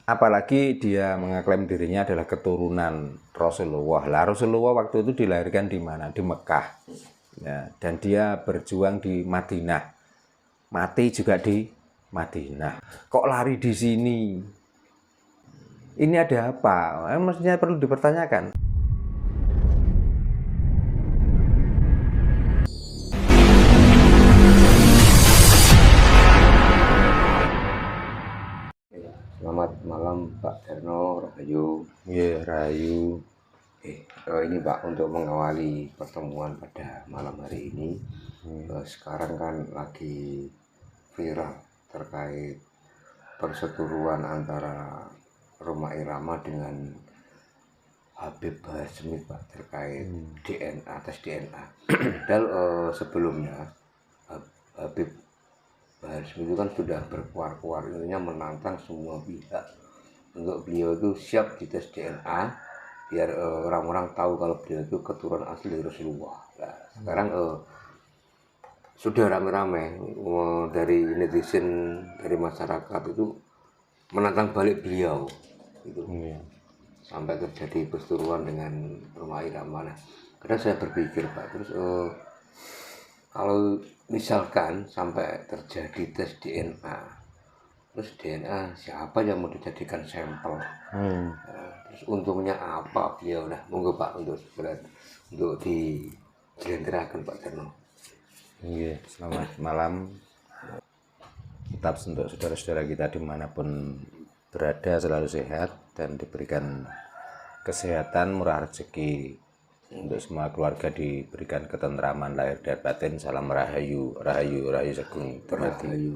Apalagi dia mengaklaim dirinya adalah keturunan Rasulullah. Lah Rasulullah waktu itu dilahirkan di mana? Di Mekah. Ya, dan dia berjuang di Madinah. Mati juga di Madinah. Kok lari di sini? Ini ada apa? Maksudnya perlu dipertanyakan. Selamat malam Pak Herno, Rahayu. Ya, Rahayu. Ini Pak, untuk mengawali pertemuan pada malam hari ini, sekarang kan lagi viral terkait perseteruan antara Rhoma Irama dengan Habib Bahar Smith Pak, terkait DNA, tes DNA. Dan sebelumnya Habib Bahar Smith itu kan sudah berkuar-kuar, intinya menantang semua pihak untuk beliau itu siap dites DNA biar orang-orang tahu kalau beliau itu keturunan asli Rasulullah. Nah, sekarang sudah rame-rame dari netizen, dari masyarakat itu menantang balik beliau gitu. Sampai terjadi perseteruan dengan Rhoma Irama. Nah, kadang saya berpikir Pak, terus kalau misalkan sampai terjadi tes DNA, terus DNA siapa yang mau dijadikan sampel? Terus untungnya apa beliau? Nah, monggo Pak untuk dijelenterakan Pak Herno. Iya, selamat malam. Tetap untuk saudara-saudara kita dimanapun berada selalu sehat dan diberikan kesehatan, murah rezeki. Untuk semua keluarga diberikan ketentraman lahir dan batin. Salam Rahayu, Rahayu, Rahayu Sagung Terhati.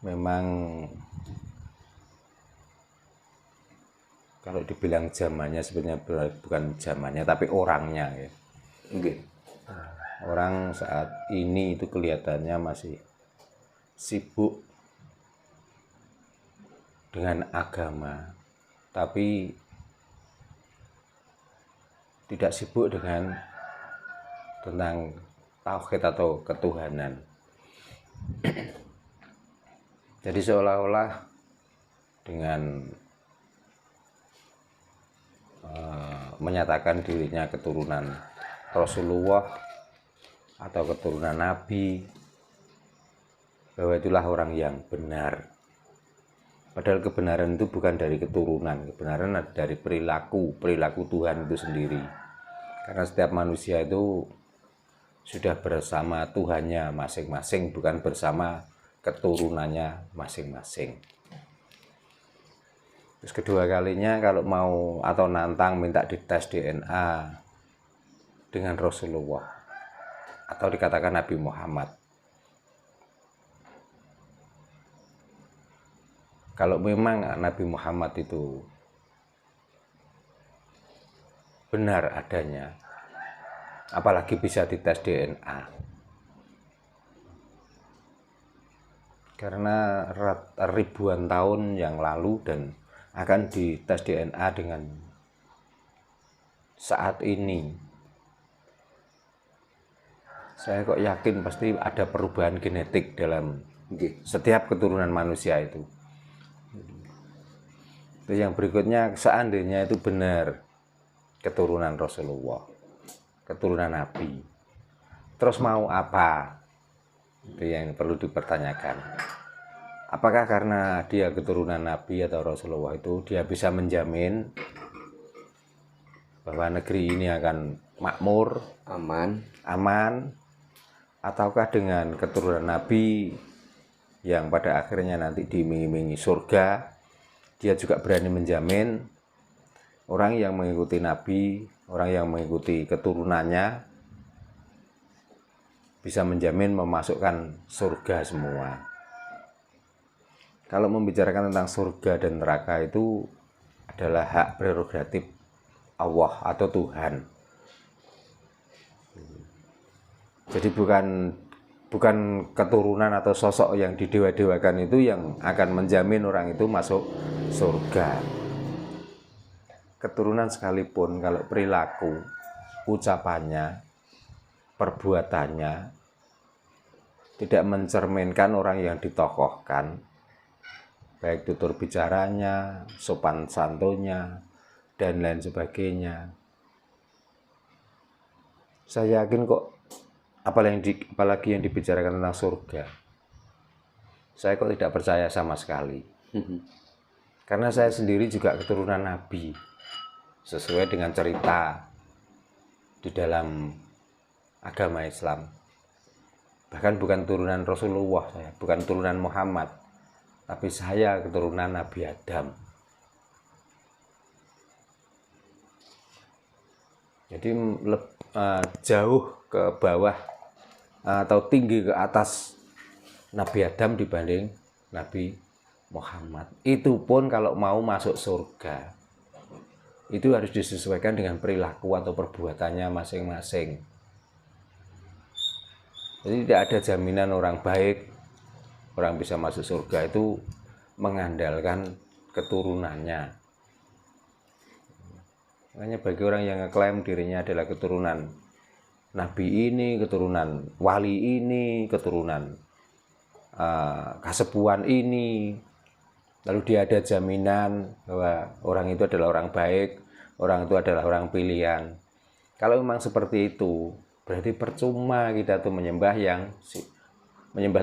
Memang kalau dibilang zamannya sebenarnya bukan zamannya, tapi orangnya ya. Orang saat ini itu kelihatannya masih sibuk dengan agama, tapi tidak sibuk dengan tentang tauhid atau ketuhanan. Jadi seolah-olah dengan menyatakan dirinya keturunan Rasulullah atau keturunan Nabi, bahwa itulah orang yang benar. Padahal kebenaran itu bukan dari keturunan, kebenaran dari perilaku Tuhan itu sendiri. Karena setiap manusia itu sudah bersama Tuhannya masing-masing, bukan bersama keturunannya masing-masing. Terus kedua kalinya kalau mau atau nantang minta dites DNA dengan Rasulullah atau dikatakan Nabi Muhammad. Kalau memang Nabi Muhammad itu benar adanya, apalagi bisa dites DNA. Karena ribuan tahun yang lalu dan akan dites DNA dengan saat ini. Saya kok yakin pasti ada perubahan genetik dalam setiap keturunan manusia itu. Terus yang berikutnya, seandainya itu benar keturunan Rasulullah, keturunan Nabi, terus mau apa? Itu yang perlu dipertanyakan. Apakah karena dia keturunan Nabi atau Rasulullah itu dia bisa menjamin bahwa negeri ini akan makmur, aman, ataukah dengan keturunan Nabi yang pada akhirnya nanti diiming-imingi surga, dia juga berani menjamin orang yang mengikuti Nabi, orang yang mengikuti keturunannya bisa menjamin memasukkan surga semua. Kalau membicarakan tentang surga dan neraka itu adalah hak prerogatif Allah atau Tuhan. Jadi bukan keturunan atau sosok yang didewa-dewakan itu yang akan menjamin orang itu masuk surga. Keturunan sekalipun kalau perilaku, ucapannya, perbuatannya tidak mencerminkan orang yang ditokohkan, baik tutur bicaranya, sopan santunnya, dan lain sebagainya. Saya yakin kok, apalagi yang dibicarakan tentang surga, saya kok tidak percaya sama sekali. Karena saya sendiri juga keturunan Nabi, sesuai dengan cerita di dalam agama Islam. Bahkan bukan turunan Rasulullah, saya bukan turunan Muhammad, tapi saya keturunan Nabi Adam. Jadi jauh ke bawah atau tinggi ke atas Nabi Adam dibanding Nabi Muhammad. Itu pun kalau mau masuk surga, itu harus disesuaikan dengan perilaku atau perbuatannya masing-masing. Jadi tidak ada jaminan orang baik, orang bisa masuk surga itu mengandalkan keturunannya. Makanya bagi orang yang ngeklaim dirinya adalah keturunan Nabi ini, keturunan wali ini, keturunan kasepuan ini, lalu dia ada jaminan bahwa orang itu adalah orang baik, orang itu adalah orang pilihan. Kalau memang seperti itu, berarti percuma kita tuh menyembah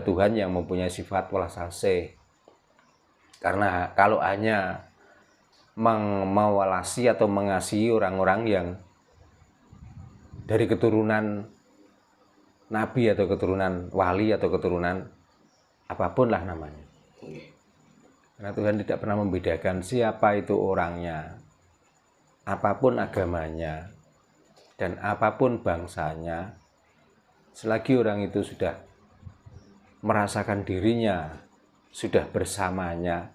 Tuhan yang mempunyai sifat welas asih. Karena kalau hanya mewalasi atau mengasihi orang-orang yang dari keturunan Nabi atau keturunan wali atau keturunan apapun lah namanya. Karena Tuhan tidak pernah membedakan siapa itu orangnya, apapun agamanya, dan apapun bangsanya. Selagi orang itu sudah merasakan dirinya, sudah bersamanya,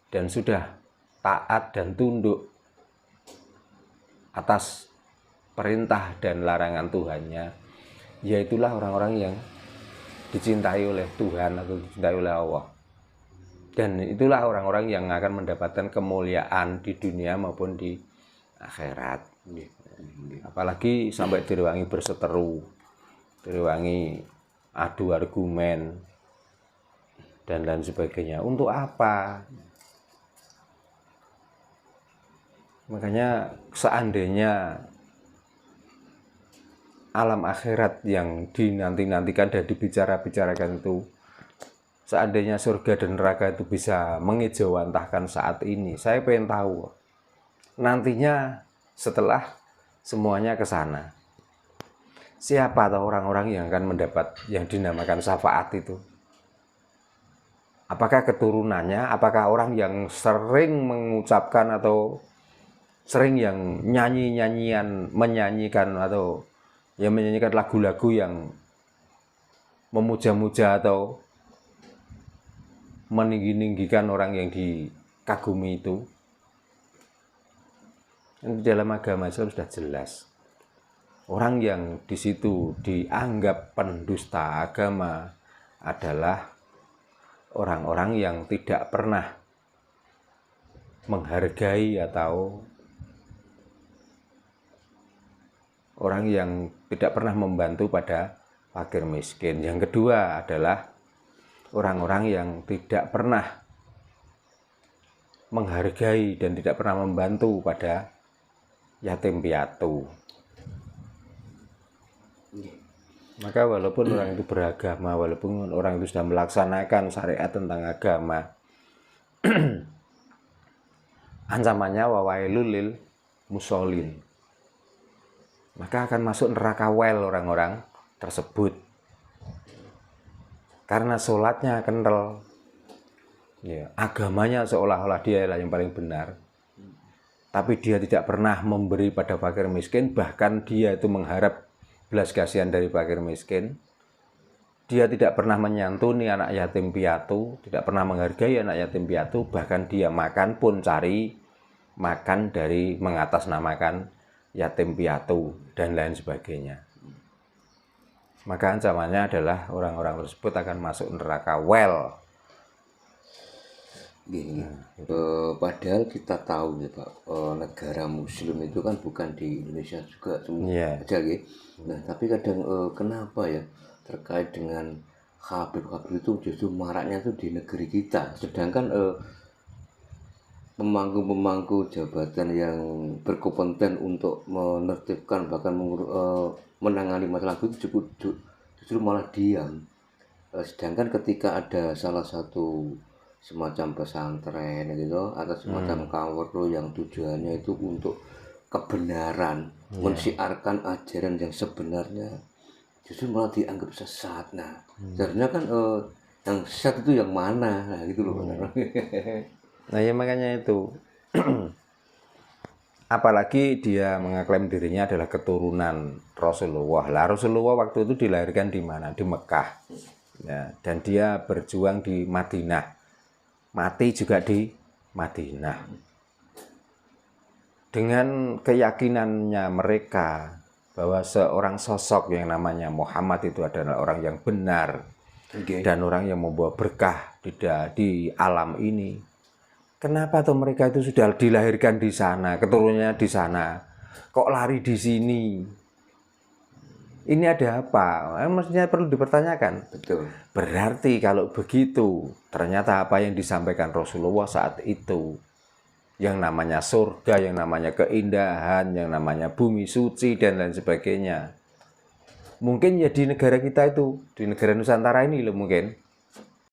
dan sudah taat dan tunduk atas perintah dan larangan Tuhannya, yaitulah orang-orang yang dicintai oleh Tuhan atau dicintai oleh Allah. Dan itulah orang-orang yang akan mendapatkan kemuliaan di dunia maupun di akhirat. Apalagi sampai direwangi berseteru, direwangi adu argumen, dan lain sebagainya. Untuk apa? Makanya seandainya alam akhirat yang dinanti-nantikan dan dibicara-bicarakan itu, seandainya surga dan neraka itu bisa mengejawantahkan saat ini, saya pengen tahu nantinya setelah semuanya ke sana, siapa atau orang-orang yang akan mendapat yang dinamakan syafaat itu. Apakah keturunannya, apakah orang yang sering mengucapkan atau sering yang menyanyikan atau yang menyanyikan lagu-lagu yang memuja-muja atau meninggi-ninggikan orang yang dikagumi itu. Di dalam agama Islam sudah jelas, orang yang di situ dianggap pendusta agama adalah orang-orang yang tidak pernah menghargai atau orang yang tidak pernah membantu pada fakir miskin. Yang kedua adalah orang-orang yang tidak pernah menghargai dan tidak pernah membantu pada yatim piatu. Maka walaupun orang itu beragama, walaupun orang itu sudah melaksanakan syariat tentang agama, ancamannya wawailul lil musholin, maka akan masuk neraka wel orang-orang tersebut. Karena sholatnya kental, ya, agamanya seolah-olah dia adalah yang paling benar, tapi dia tidak pernah memberi pada fakir miskin, bahkan dia itu mengharap belas kasihan dari fakir miskin. Dia tidak pernah menyantuni anak yatim piatu, tidak pernah menghargai anak yatim piatu, bahkan dia makan pun cari makan dari mengatasnamakan yatim piatu dan lain sebagainya. Maka ancamannya adalah orang-orang tersebut akan masuk neraka well. Gini, padahal kita tahu ya Pak, negara Muslim itu kan bukan di Indonesia juga semua aja gitu. Nah tapi kadang kenapa ya terkait dengan Habib-habib itu justru maraknya itu di negeri kita, sedangkan pemangku-pemangku jabatan yang berkompeten untuk menertibkan bahkan menangani masalah itu justru malah diam. Sedangkan ketika ada salah satu semacam pesantren gitu atau semacam kawero yang tujuannya itu untuk kebenaran, mensiarkan ajaran yang sebenarnya, justru malah dianggap sesat. Nah, sebenarnya kan yang sesat itu yang mana? Nah, gitu loh. Nah ya makanya itu. Apalagi dia mengaklaim dirinya adalah keturunan Rasulullah. Lah Rasulullah waktu itu dilahirkan di mana? Di Mekah. Ya, dan dia berjuang di Madinah. Mati juga di Madinah. Dengan keyakinannya mereka bahwa seorang sosok yang namanya Muhammad itu adalah orang yang benar dan orang yang membawa berkah di alam ini. Kenapa tuh mereka itu sudah dilahirkan di sana, keturunannya di sana, kok lari di sini? Ini ada apa? Mestinya perlu dipertanyakan. Betul. Berarti kalau begitu, ternyata apa yang disampaikan Rasulullah saat itu, yang namanya surga, yang namanya keindahan, yang namanya bumi suci, dan lain sebagainya. Mungkin ya di negara kita itu, di negara Nusantara ini loh mungkin.